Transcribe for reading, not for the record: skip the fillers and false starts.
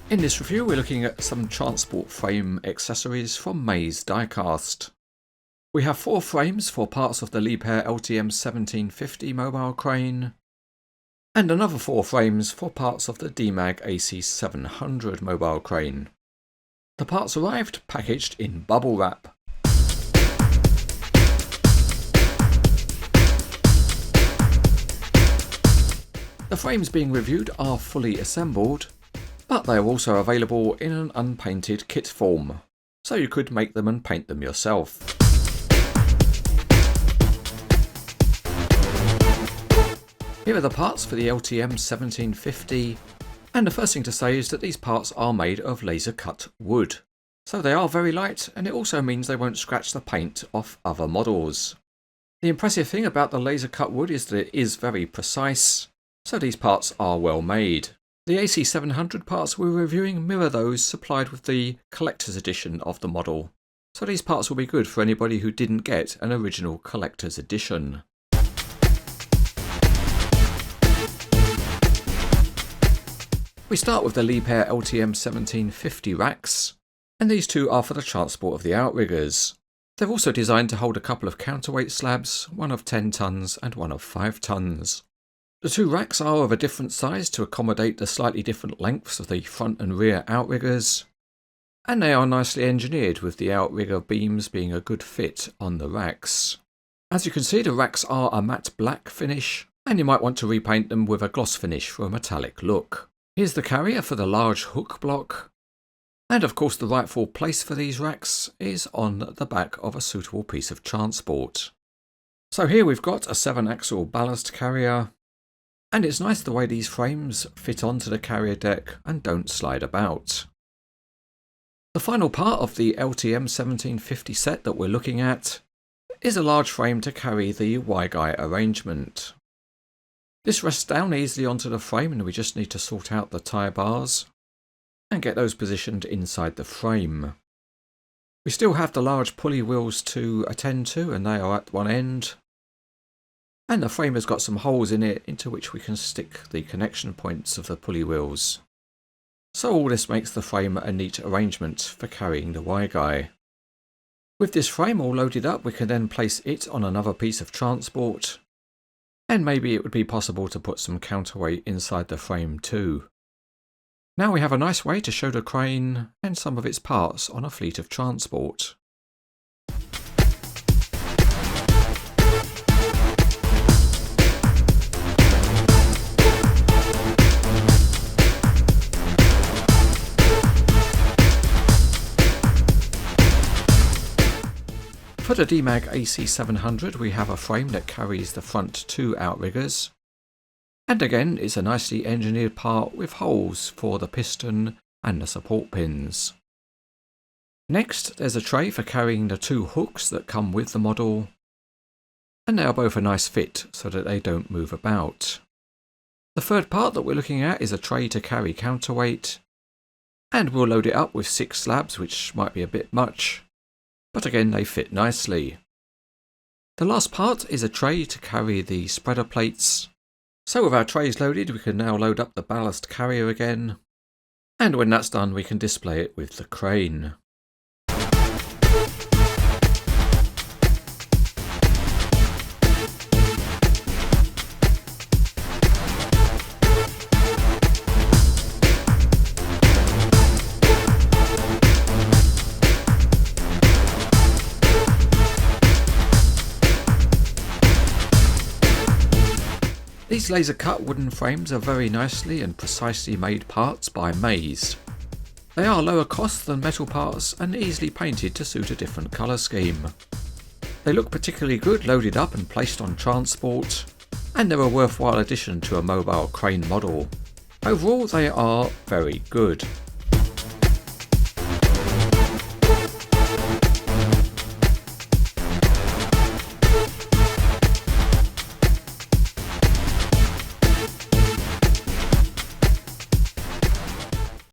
In this review we're looking at some transport frame accessories from Maze Diecast. We have 4 frames for parts of the Liebherr LTM 1750 mobile crane, and another 4 frames for parts of the Demag AC700 mobile crane. The parts arrived packaged in bubble wrap. The frames being reviewed are fully assembled, but they are also available in an unpainted kit form, so you could make them and paint them yourself. Here are the parts for the LTM 1750, and the first thing to say is that these parts are made of laser cut wood, so they are very light, and it also means they won't scratch the paint off other models. The impressive thing about the laser cut wood is that it is very precise, so these parts are well made. The AC700 parts we're reviewing mirror those supplied with the collector's edition of the model, so these parts will be good for anybody who didn't get an original collector's edition. We start with the Liebherr LTM 1750 racks, and these two are for the transport of the outriggers. They're also designed to hold a couple of counterweight slabs, one of 10 tons and one of 5 tons. The 2 racks are of a different size to accommodate the slightly different lengths of the front and rear outriggers, and they are nicely engineered with the outrigger beams being a good fit on the racks. As you can see, the racks are a matte black finish, and you might want to repaint them with a gloss finish for a metallic look. Here's the carrier for the large hook block, and of course the rightful place for these racks is on the back of a suitable piece of transport. So here we've got a 7-axle ballast carrier, and it's nice the way these frames fit onto the carrier deck and don't slide about. The final part of the LTM 1750 set that we're looking at is a large frame to carry the Y-guy arrangement. This rests down easily onto the frame, and we just need to sort out the tie bars and get those positioned inside the frame. We still have the large pulley wheels to attend to, and they are at one end. And the frame has got some holes in it into which we can stick the connection points of the pulley wheels. So all this makes the frame a neat arrangement for carrying the Y-guy. With this frame all loaded up, we can then place it on another piece of transport, and maybe it would be possible to put some counterweight inside the frame too. Now we have a nice way to show the crane and some of its parts on a fleet of transport. For the Demag AC700 we have a frame that carries the front 2 outriggers, and again it's a nicely engineered part with holes for the piston and the support pins. Next there's a tray for carrying the 2 hooks that come with the model, and they are both a nice fit so that they don't move about. The third part that we're looking at is a tray to carry counterweight, and we'll load it up with 6 slabs, which might be a bit much, but again they fit nicely. The last part is a tray to carry the spreader plates. So with our trays loaded we can now load up the ballast carrier again, and when that's done we can display it with the crane. These laser cut wooden frames are very nicely and precisely made parts by Maze. They are lower cost than metal parts and easily painted to suit a different colour scheme. They look particularly good loaded up and placed on transport, and they're a worthwhile addition to a mobile crane model. Overall they are very good.